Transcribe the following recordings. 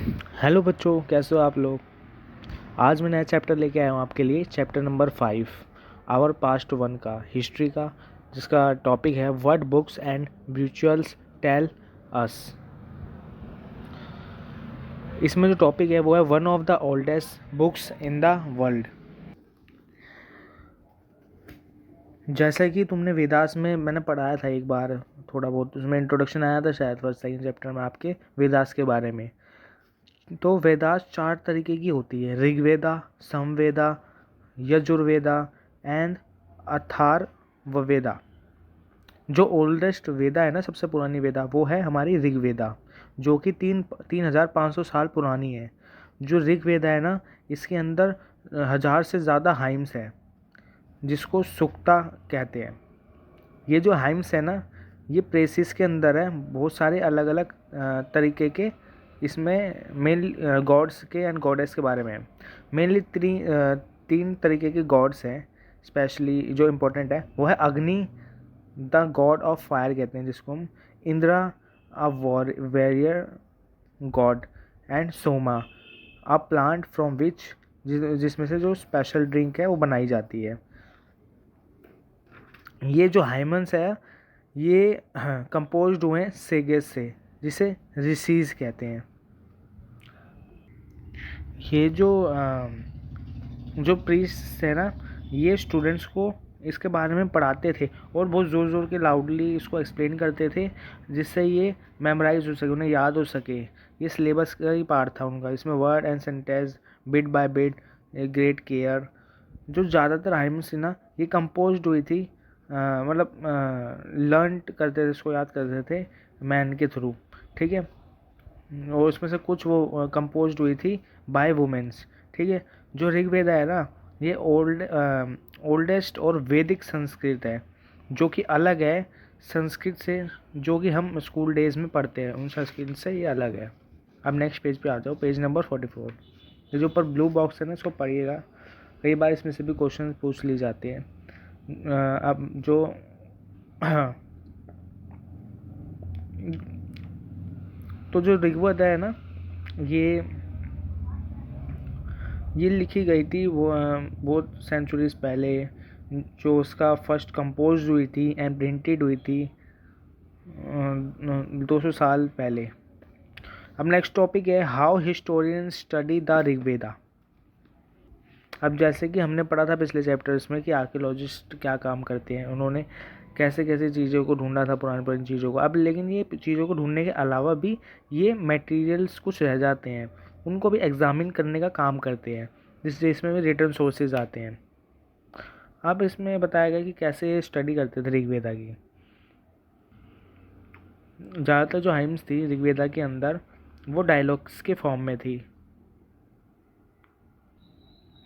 Hello बच्चों, कैसे हो आप लोग। आज मैं नया चैप्टर लेके आया हूँ आपके लिए, चैप्टर नंबर 5 आवर पास्ट 1 का, हिस्ट्री का, जिसका टॉपिक है what books and rituals tell us. इसमें जो टॉपिक है वो है one of the oldest books in the world. जैसा कि तुमने वेदास में मैंने पढ़ाया था एक बार, थोड़ा बहुत उसमें इंट्रोडक्शन आया था शायद फर्स्ट सेकंड चैप्टर में आपके वेदास के बारे में। तो वेदास 4 तरीके की होती है, ऋग्वेदा, समवेदा, यजुर्वेदा एंड अथर्ववेदा। जो ओल्डेस्ट वेदा है ना, सबसे पुरानी वेदा, वो है हमारी ऋग्वेदा, जो कि 3,500 साल पुरानी है। जो ऋग्वेदा है ना, इसके अंदर 1000 से ज़्यादा हाइम्स है, जिसको सुक्ता कहते हैं। ये जो हाइम्स है ना, ये प्रेसिस के अंदर है, बहुत सारे अलग अलग तरीके के। इसमें मेन गॉड्स के एंड गॉडेस के बारे में है। मेनली 3 तरीके के गॉड्स हैं। स्पेशली जो इम्पोर्टेंट है वो है अग्नि, द गॉड ऑफ फायर कहते हैं जिसको हम, Indira a warrior God, and Soma a plant from which, जिसमें से जो स्पेशल ड्रिंक है वो बनाई जाती है। ये जो हाइमन्स है ये कंपोज्ड हुए हैं सेगेस से, जिसे ऋषिज कहते हैं। ये जो प्रीस्ट है ना, ये स्टूडेंट्स को इसके बारे में पढ़ाते थे और बहुत ज़ोर ज़ोर के लाउडली इसको एक्सप्लेन करते थे, जिससे ये मेमोराइज हो सके, उन्हें याद हो सके। ये सिलेबस का ही पार्ट था उनका। इसमें word and sentence bit by bit great care. जो ज़्यादातर हाइम्स थी ना, ये कंपोज्ड हुई थी, मतलब लर्न करते थे, इसको याद करते थे मैन के थ्रू, ठीक है। और उसमें से कुछ वो कंपोज्ड हुई थी बाय वुमेन्स, ठीक है। जो ऋग्वेदा है ना, ये ओल्डेस्ट और वैदिक संस्कृत है, जो कि अलग है संस्कृत से, जो कि हम स्कूल डेज में पढ़ते हैं, उन संस्कृत से ये अलग है। अब नेक्स्ट पेज पे आ जाओ, पेज नंबर 44। ये जो ऊपर ब्लू बॉक्स है ना, इसको पढ़िएगा, कई बार इसमें से भी क्वेश्चन पूछ लिए जाते हैं। अब जो तो जो ऋग्वेद है ना, ये लिखी गई थी वो बहुत सेंचुरीज पहले। जो उसका फर्स्ट कंपोज हुई थी एंड प्रिंटेड हुई थी 200 साल पहले। अब नेक्स्ट टॉपिक है how historian study the Rigveda. अब जैसे कि हमने पढ़ा था पिछले चैप्टर्स में कि आर्कियोलॉजिस्ट क्या काम करते हैं, उन्होंने कैसे कैसे चीज़ों को ढूंढा था, पुरानी पुरानी चीज़ों को। अब लेकिन ये चीज़ों को ढूंढने के अलावा भी ये मटेरियल्स कुछ रह जाते हैं, उनको भी एग्जामिन करने का काम करते हैं, जिससे इसमें भी रिटर्न सोर्सेज आते हैं। अब इसमें बताया गया कि कैसे ये स्टडी करते थे ऋग्वेदा की। ज़्यादातर जो हाइम्स थी ऋग्वेदा के अंदर, वो डायलॉग्स के फॉर्म में थी।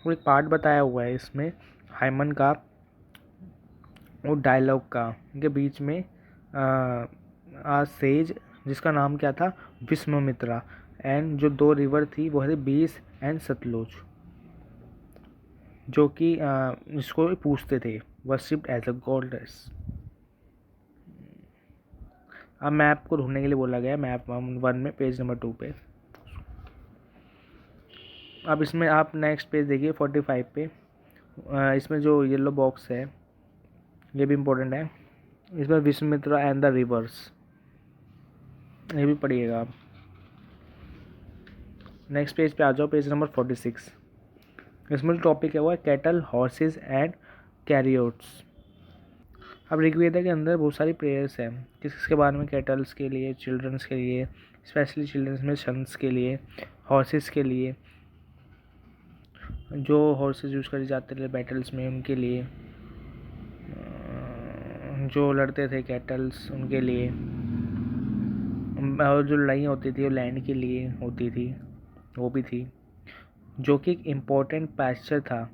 वो एक पार्ट बताया हुआ है इसमें हाइमन का और डायलॉग का, के बीच में सेज, जिसका नाम क्या था, विश्वामित्रा, एंड जो 2 रिवर थी वो है बीस एंड सतलुज, जो कि इसको पूछते थे, वर्शिप्ड एज अ गॉडेस। अब मैप को ढूंढने के लिए बोला गया, मैप 1 में पेज नंबर 2 पे। अब इसमें आप नेक्स्ट पेज देखिए 45 पे। इसमें जो येलो बॉक्स है ये भी इम्पोर्टेंट है। इसमें विश्वामित्रा एंड द रिवर्स, ये भी पढ़िएगा आप। नेक्स्ट पेज पे आ जाओ, पेज नंबर 46। इसमें जो टॉपिक है वो है कैटल, हॉर्सेस एंड कैरियोट्स। अब ऋग्वेदा के अंदर बहुत सारी प्रेयर्स हैं, किसके बारे में, कैटल्स के लिए, चिल्ड्रंस के लिए, स्पेशली चिल्ड्रंस में सन्स के लिए, हॉर्सेस के लिए, जो हॉर्सेस यूज़ करे जाते थे बैटल्स में उनके लिए, जो लड़ते थे कैटल्स उनके लिए, और जो लड़ाई होती थी वो लैंड के लिए होती थी, वो भी थी, जो कि एक इम्पोर्टेंट पैस्चर था,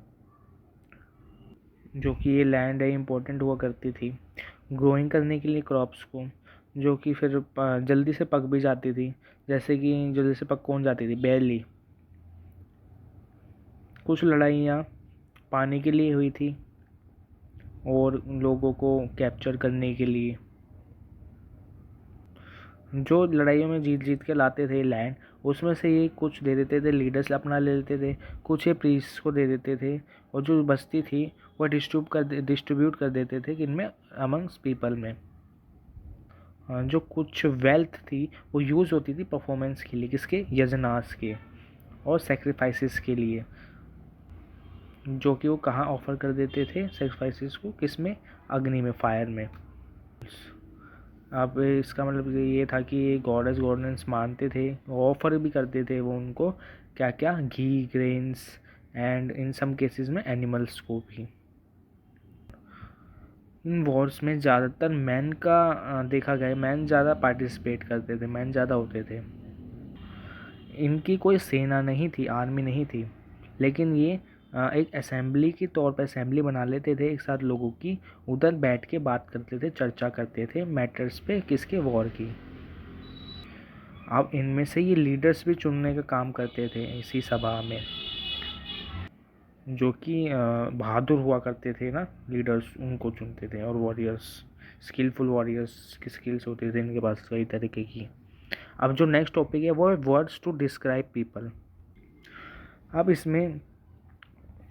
जो कि ये लैंड है इम्पोर्टेंट हुआ करती थी ग्रोइंग करने के लिए क्रॉप्स को, जो कि फिर जल्दी से पक भी जाती थी। जैसे कि जल्दी से पक कौन जाती थी, बैली। कुछ लड़ाइयाँ पानी के लिए हुई थी और लोगों को कैप्चर करने के लिए। जो लड़ाइयों में जीत जीत के लाते थे लैंड, उसमें से ये कुछ दे देते थे, लीडर्स अपना ले लेते थे, कुछ ये प्रीस्ट को दे देते थे, और जो बस्ती थी वो डिस्ट्रीब्यूट कर देते थे किनमें, अमंग्स पीपल में। जो कुछ वेल्थ थी वो यूज़ होती थी परफॉर्मेंस के लिए, किसके, यजनास के, और सेक्रीफाइसेस के लिए, जो कि वो कहाँ ऑफर कर देते थे सेक्रीफाइसेस को, किस में, अग्नि में, फायर में। अब इसका मतलब ये था कि ये गॉडेस गॉर्डेंस मानते थे, ऑफर भी करते थे वो उनको, क्या क्या, घी, grains, and in some cases में एनिमल्स को भी। इन वॉर्स में ज़्यादातर मैन का देखा गया, मैन ज़्यादा पार्टिसिपेट करते थे, मैन ज़्यादा होते थे। इनकी कोई सेना नहीं थी, आर्मी नहीं थी, लेकिन ये एक असेंबली के तौर पर असेंबली बना लेते थे एक साथ लोगों की, उधर बैठ के बात करते थे, चर्चा करते थे मैटर्स पे, किसके, वॉर की। अब इनमें से ये लीडर्स भी चुनने का काम करते थे इसी सभा में, जो कि बहादुर हुआ करते थे ना लीडर्स, उनको चुनते थे, और वॉरियर्स, स्किलफुल वॉरियर्स की स्किल्स होती थी इनके पास कई तरीके की। अब जो नेक्स्ट टॉपिक है वो है वर्ड्स टू डिस्क्राइब पीपल। अब इसमें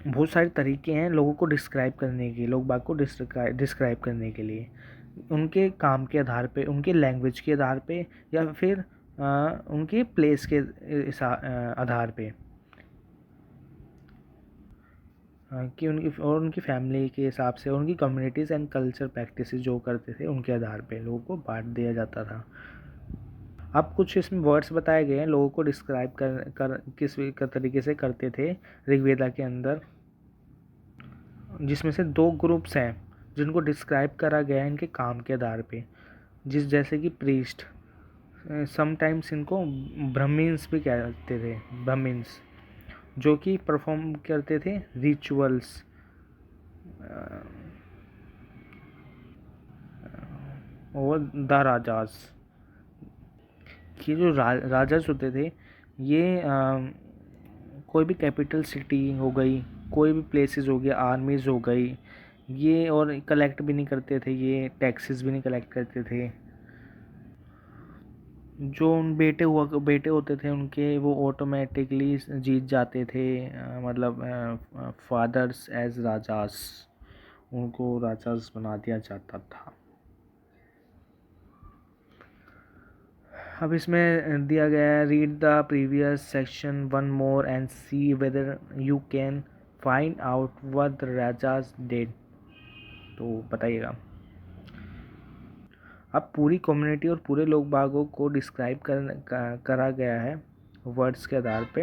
बहुत सारे तरीके हैं लोगों को डिस्क्राइब करने के, लोग बाग को डिस्क्राइब करने के लिए, उनके काम के आधार पे, उनके लैंग्वेज के आधार पे, या फिर उनके प्लेस के आधार पे, कि उनकी फैमिली के हिसाब से, उनकी कम्युनिटीज़ एंड कल्चर प्रैक्टिसेस जो करते थे उनके आधार पे लोगों को बांट दिया जाता था। अब कुछ इसमें वर्ड्स बताए गए हैं लोगों को डिस्क्राइब किस तरीके से करते थे ऋग्वेदा के अंदर, जिसमें से 2 ग्रुप्स हैं जिनको डिस्क्राइब करा गया है इनके काम के आधार पे, जैसे कि प्रीस्ट, समटाइम्स इनको ब्राह्मिन्स भी कहते थे, ब्राह्मिन्स, जो कि परफॉर्म करते थे रिचुअल्स, और द राजास, ये जो राजास होते थे, ये कोई भी कैपिटल सिटी हो गई, कोई भी प्लेसेस हो गया, आर्मीज़ हो गई, ये और कलेक्ट भी नहीं करते थे, ये टैक्सेस भी नहीं कलेक्ट करते थे। जो उन बेटे होते थे उनके, वो ऑटोमेटिकली जीत जाते थे, मतलब फादर्स एज राजास, उनको राजास बना दिया जाता था। अब इसमें दिया गया है, read the previous section one more and see whether you can find out what the rajas did. तो बताइएगा। अब पूरी कम्युनिटी और पूरे लोग बागों को डिस्क्राइब करा गया है वर्ड्स के आधार पे।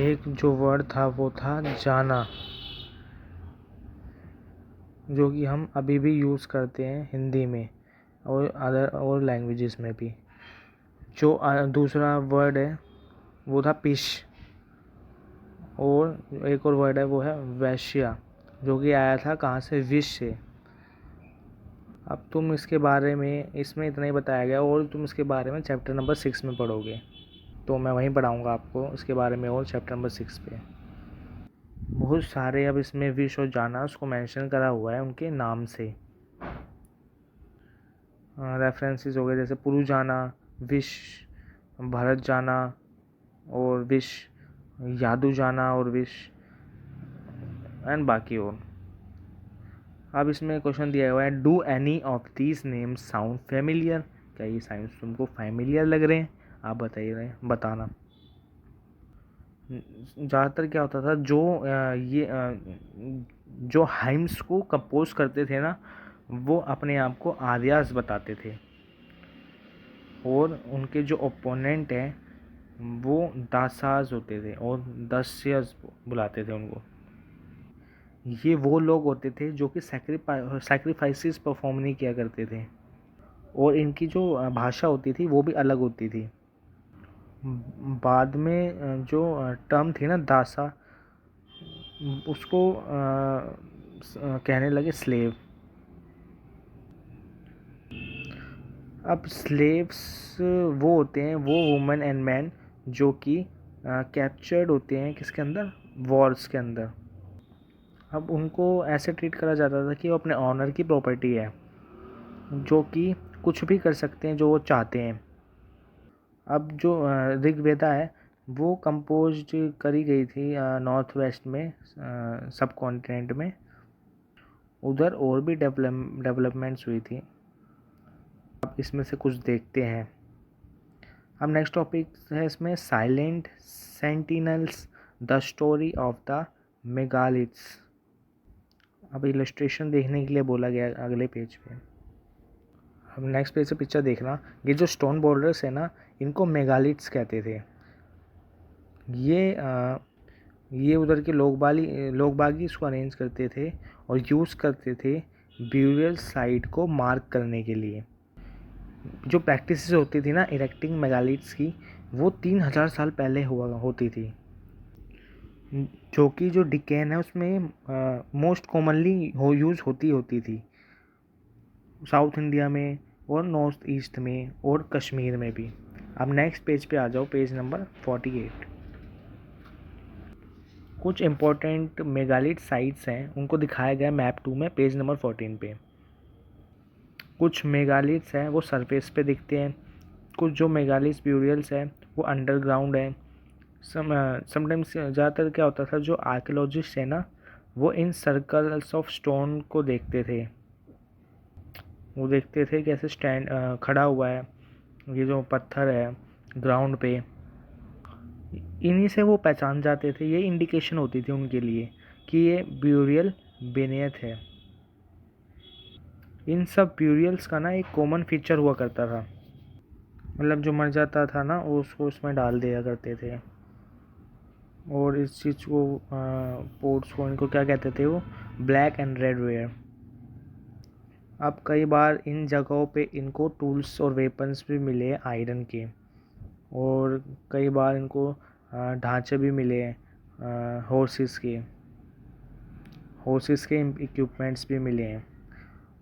एक जो वर्ड था वो था जाना, जो कि हम अभी भी यूज़ करते हैं हिंदी में और अदर और लैंग्वेजेस में भी। जो दूसरा वर्ड है वो था पिश, और एक और वर्ड है वो है वैश्या, जो कि आया था कहाँ से, विश से। अब तुम इसके बारे में, इसमें इतना ही बताया गया, और तुम इसके बारे में चैप्टर नंबर 6 में पढ़ोगे, तो मैं वहीं पढ़ाऊँगा आपको इसके बारे में, और चैप्टर नंबर 6 पे बहुत सारे। अब इसमें विश और जाना उसको मेंशन करा हुआ है उनके नाम से, रेफरेंसेस हो गए, जैसे पुरु जाना, विश, भरत जाना, और विश, यादू जाना, और विश, एंड बाकी और। अब इसमें क्वेश्चन दिया हुआ है, do any of these names sound familiar. क्या ये साइंस तुमको फेमिलियर लग रहे हैं? आप बताइए, बताना। ज़्यादातर क्या होता था, जो हाइम्स को कंपोज करते थे ना, वो अपने आप को आर्यास बताते थे, और उनके जो ओपोनेंट हैं वो दासाज होते थे, और दस्यस बुलाते थे उनको। ये वो लोग होते थे जो कि सैक्रिफाइसेस परफॉर्म नहीं किया करते थे, और इनकी जो भाषा होती थी वो भी अलग होती थी। बाद में जो टर्म थी ना दासा, उसको कहने लगे स्लेव। अब स्लेव्स वो होते हैं, वो वुमेन एंड मैन जो कि कैप्चर्ड होते हैं किसके अंदर, वॉर्स के अंदर। अब उनको ऐसे ट्रीट करा जाता था कि वो अपने ऑनर की प्रॉपर्टी है, जो कि कुछ भी कर सकते हैं जो वो चाहते हैं। अब जो ऋग्वेदा है वो कंपोज करी गई थी नॉर्थ वेस्ट में, सब कॉन्टिनेंट में। उधर और भी डेवलपमेंट्स हुई थी। अब इसमें से कुछ देखते हैं। अब नेक्स्ट टॉपिक है इसमें silent sentinels, the story of the megaliths. अब इलस्ट्रेशन देखने के लिए बोला गया अगले पेज पे। अब नेक्स्ट पेज से पिक्चर देखना। ये जो स्टोन बोल्डर्स है ना, इनको मेगालिथ्स कहते थे। ये उधर के लोग बागी इसको अरेंज करते थे और यूज़ करते थे ब्यूरियल साइट को मार्क करने के लिए। जो प्रैक्टिस होती थी ना इरेक्टिंग मेगालिथ्स की, वो 3000 साल पहले हुआ होती थी। जो कि जो डिकेन है उसमें मोस्ट कॉमनली यूज़ होती थी साउथ इंडिया में और नॉर्थ ईस्ट में और कश्मीर में भी। अब नेक्स्ट पेज पे आ जाओ, पेज नंबर 48। कुछ इम्पोर्टेंट मेगालिथ साइट्स हैं, उनको दिखाया गया मैप 2 में, पेज नंबर 14 पे। कुछ मेगालिथ्स हैं वो सरफेस पे दिखते हैं, कुछ जो मेगालिथ ब्यूरियल्स हैं वो अंडरग्राउंड है। समटाइम्स ज़्यादातर क्या होता था, जो आर्कियोलॉजिस्ट है ना, वो इन सर्कल्स ऑफ स्टोन को देखते थे। वो देखते थे कैसे खड़ा हुआ है ये जो पत्थर है ग्राउंड पे। इन्हीं से वो पहचान जाते थे, ये इंडिकेशन होती थी उनके लिए कि ये ब्यूरियल बेनियत है। इन सब ब्यूरियल्स का ना एक कॉमन फीचर हुआ करता था, मतलब जो मर जाता था ना उसको उसमें डाल दिया करते थे। और इस चीज़ को पोर्ट्स को इनको क्या कहते थे, वो ब्लैक एंड रेड वेयर। अब कई बार इन जगहों पे इनको टूल्स और वेपन्स भी मिले आयरन के, और कई बार इनको ढांचे भी मिले हॉर्सेस के इक्विपमेंट्स भी मिले हैं,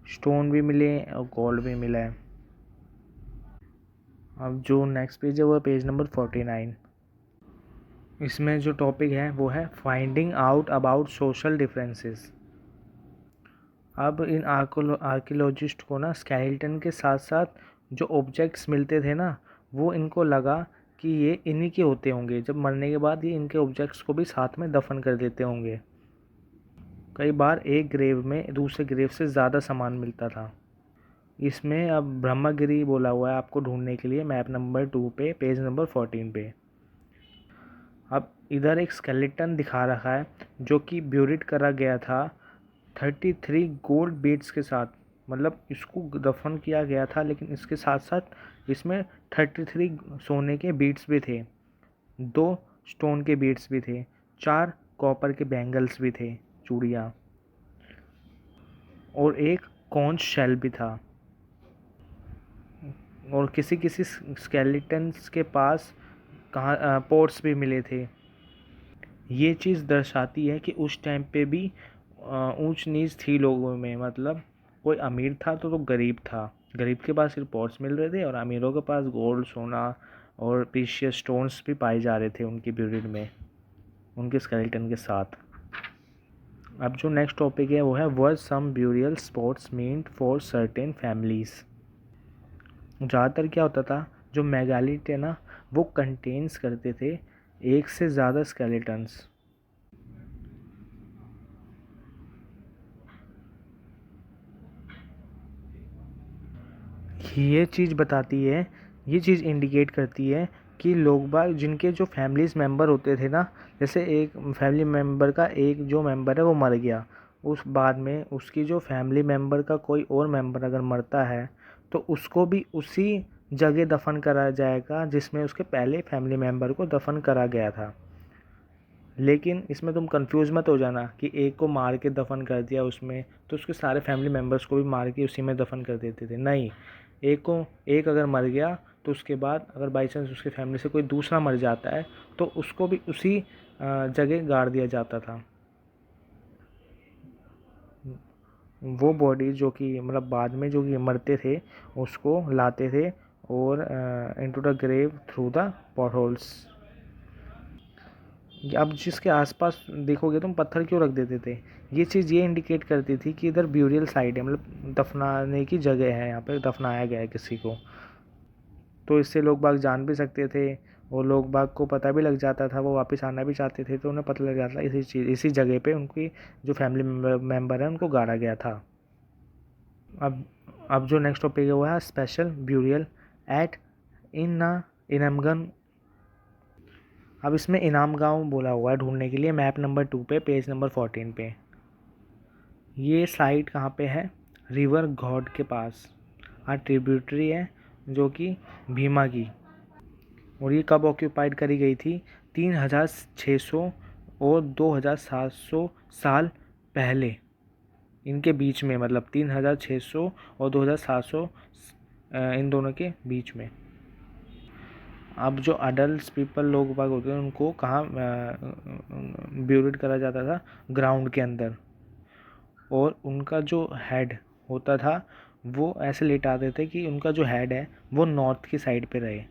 स्टोन भी मिले हैं और गोल्ड भी मिला है। अब जो नेक्स्ट पेज है वो है पेज नंबर 49। इसमें जो टॉपिक है वो है finding out about social differences. अब इन आर्कियोलॉजिस्ट को ना स्केलेटन के साथ साथ जो ऑब्जेक्ट्स मिलते थे ना, वो इनको लगा कि ये इन्हीं के होते होंगे। जब मरने के बाद ये इनके ऑब्जेक्ट्स को भी साथ में दफन कर देते होंगे। कई बार एक ग्रेव में दूसरे ग्रेव से ज़्यादा सामान मिलता था। इसमें अब ब्रह्मगिरी बोला हुआ है आपको ढूंढने के लिए मैप नंबर 2 पे, पेज नंबर 14 पे। अब इधर एक स्केलेटन दिखा रखा है जो कि ब्यूरिड करा गया था 33 गोल्ड बीड्स के साथ। मतलब इसको दफन किया गया था लेकिन इसके साथ साथ इसमें 33 सोने के बीड्स भी थे, 2 स्टोन के बीड्स भी थे, 4 कॉपर के बैंगल्स भी थे, चूड़ियाँ, और एक कॉन्च शेल भी था। और किसी किसी स्केलेटन्स के पास कहाँ पोर्ट्स भी मिले थे। ये चीज़ दर्शाती है कि उस टाइम पे भी ऊंच नीच थी लोगों में। मतलब कोई अमीर था तो गरीब था, गरीब के पास सिर्फ पॉट्स मिल रहे थे और अमीरों के पास गोल्ड, सोना और प्रीशियस स्टोन्स भी पाए जा रहे थे उनकी ब्यूरिड में, उनके स्केलेटन के साथ। अब जो नेक्स्ट टॉपिक है वो है were some burial spots meant for certain families. ज़्यादातर क्या होता था, जो मेगालिथ है ना वो कंटेन्स करते थे एक से ज़्यादा स्केलेटन्स। ये चीज़ बताती है, ये चीज़ इंडिकेट करती है कि लोग बाग जिनके जो फैमिलीज़ मेंबर होते थे ना, जैसे एक फैमिली मेंबर का एक जो मेंबर है वो मर गया, उस बाद में उसकी जो फैमिली मेंबर का कोई और मेंबर अगर मरता है तो उसको भी उसी जगह दफन करा जाएगा जिसमें उसके पहले फैमिली मेंबर को दफन करा गया था। लेकिन इसमें तुम कंफ्यूज मत हो जाना कि एक को मार के दफन कर दिया उसमें तो उसके सारे फैमिली मेम्बर्स को भी मार के उसी में दफन कर देते थे। नहीं, एक अगर मर गया तो उसके बाद अगर बाई चांस उसके फैमिली से कोई दूसरा मर जाता है तो उसको भी उसी जगह गाड़ दिया जाता था। वो बॉडी जो कि मतलब बाद में जो कि मरते थे उसको लाते थे और into the grave through the pot holes. अब जिसके आसपास देखोगे तुम पत्थर क्यों रख देते थे, ये चीज़ ये इंडिकेट करती थी कि इधर ब्यूरियल साइट है, मतलब दफनाने की जगह है, यहाँ पे दफनाया गया है किसी को। तो इससे लोग बाग जान भी सकते थे और लोग बाग को पता भी लग जाता था, वो वापस आना भी चाहते थे तो उन्हें पता लग जाता, इसी जगह पे उनकी जो फैमिली मेम्बर है उनको गाड़ा गया था। अब अब जो नेक्स्ट टॉपिक है वो है स्पेशल ब्यूरियल एट इनामगन। अब इसमें इनाम गांव बोला हुआ है ढूंढने के लिए, मैप नंबर 2 पे, पेज नंबर 14 पे। ये साइट कहाँ पे है, रिवर घॉट के पास, ट्रिब्यूटरी है जो कि भीमा की। और ये कब ऑक्यूपाइड करी गई थी, 3600 और 2700 साल पहले, इनके बीच में, मतलब 3600 और 2700 इन दोनों के बीच में। अब जो अडल्ट पीपल लोग बाग होते हैं उनको कहाँ ब्यूरिड करा जाता था, ग्राउंड के अंदर। और उनका जो हेड होता था वो ऐसे लेटाते थे कि उनका जो हेड है वो नॉर्थ की साइड पे रहे।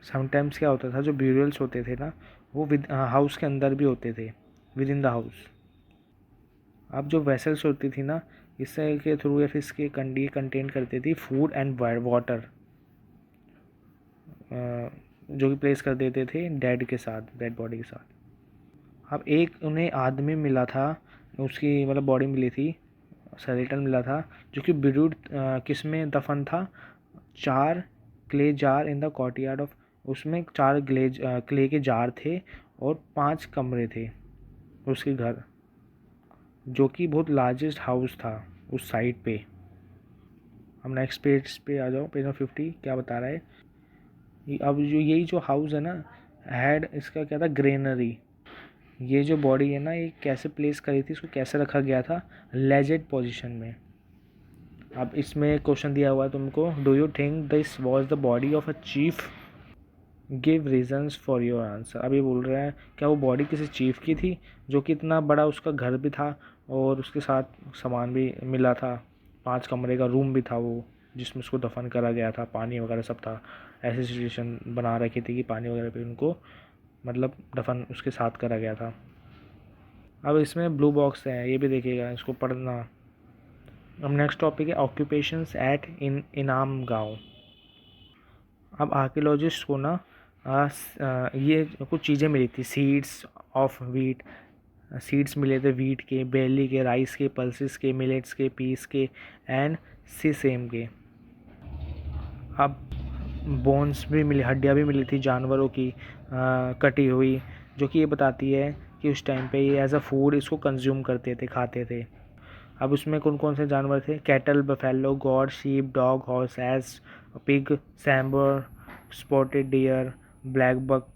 समटाइम्स क्या होता था, जो ब्यूरियल्स होते थे ना वो हाउस के अंदर भी होते थे, विद इन द हाउस। अब जो वेसल्स होती थी ना, इससे के थ्रू या फिर इसके कंटेन करती थी फूड एंड वाटर, जो कि प्लेस कर देते थे डेड बॉडी के साथ। अब एक उन्हें आदमी मिला था, उसकी मतलब बॉडी मिली थी, स्केलेटन मिला था, जो कि ब्रूड किस में दफन था, 4 clay jar in the courtyard of. उसमें 4 क्ले के जार थे और 5 कमरे थे उसके घर, जो कि बहुत लार्जेस्ट हाउस था उस साइड पे। हम नेक्स्ट पेज पे आ जाओ, पेज नंबर 50 क्या बता रहा है। अब जो यही जो हाउस है ना, हेड इसका क्या था, ग्रेनरी। ये जो बॉडी है ना, ये कैसे प्लेस करी थी, इसको कैसे रखा गया था, लेजेड पोजीशन में। अब इसमें क्वेश्चन दिया हुआ है तुमको, do you think this was the body of a chief, give reasons for your answer. अब ये बोल रहे हैं क्या वो बॉडी किसी चीफ की थी, जो कि इतना बड़ा उसका घर भी था और उसके साथ सामान भी मिला था, 5 कमरे का रूम भी था वो, जिसमें उसको दफन करा गया था, पानी वगैरह सब था। ऐसी सिचुएशन बना रखी थी कि पानी वगैरह पे उनको मतलब दफन उसके साथ करा गया था। अब इसमें ब्लू बॉक्स है, ये भी देखिएगा, इसको पढ़ना। अब नेक्स्ट टॉपिक है ऑक्यूपेशंस एट इनाम गाँव। अब आर्कियोलॉजिस्ट को ना ये कुछ चीज़ें मिली थी, सीड्स ऑफ वीट, सीड्स मिले थे वीट के, बेली के, राइस के, पल्सेस के, मिलेट्स के, पीस के एंड सीसेम के। अब बोन्स भी मिली, हड्डियाँ भी मिली थी जानवरों की कटी हुई, जो कि ये बताती है कि उस टाइम पे ये एज अ फूड इसको कंज्यूम करते थे, खाते थे। अब उसमें कौन कौन से जानवर थे, cattle, buffalo, goat, sheep, dog, horse, ass, pig, sambar, spotted deer, black buck,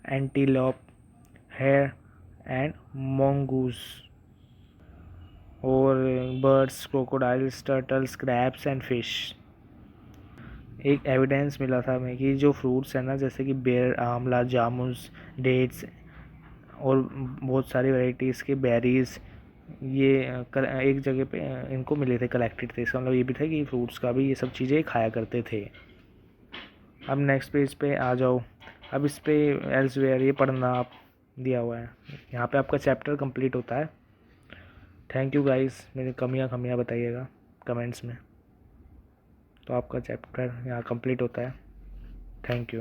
antelope, hare and mongoose. और birds, crocodiles, turtles, crabs and fish. एक एविडेंस मिला था हमें कि जो फ्रूट्स हैं ना, जैसे कि बेर, आंवला, जामुन्स, डेट्स और बहुत सारी वैरायटीज़ के बेरीज़, ये एक जगह पे इनको मिले थे, कलेक्टेड थे। इसका मतलब ये भी था कि फ्रूट्स का भी ये सब चीज़ें खाया करते थे। अब नेक्स्ट पेज पे आ जाओ। अब इस पे एल्सवेयर ये पढ़ना आप, दिया हुआ है, यहाँ पे आपका चैप्टर कंप्लीट होता है। थैंक यू गाइस, मेरी कमियाँ बताइएगा कमेंट्स में। तो आपका चैप्टर यहाँ कंप्लीट होता है। Thank you.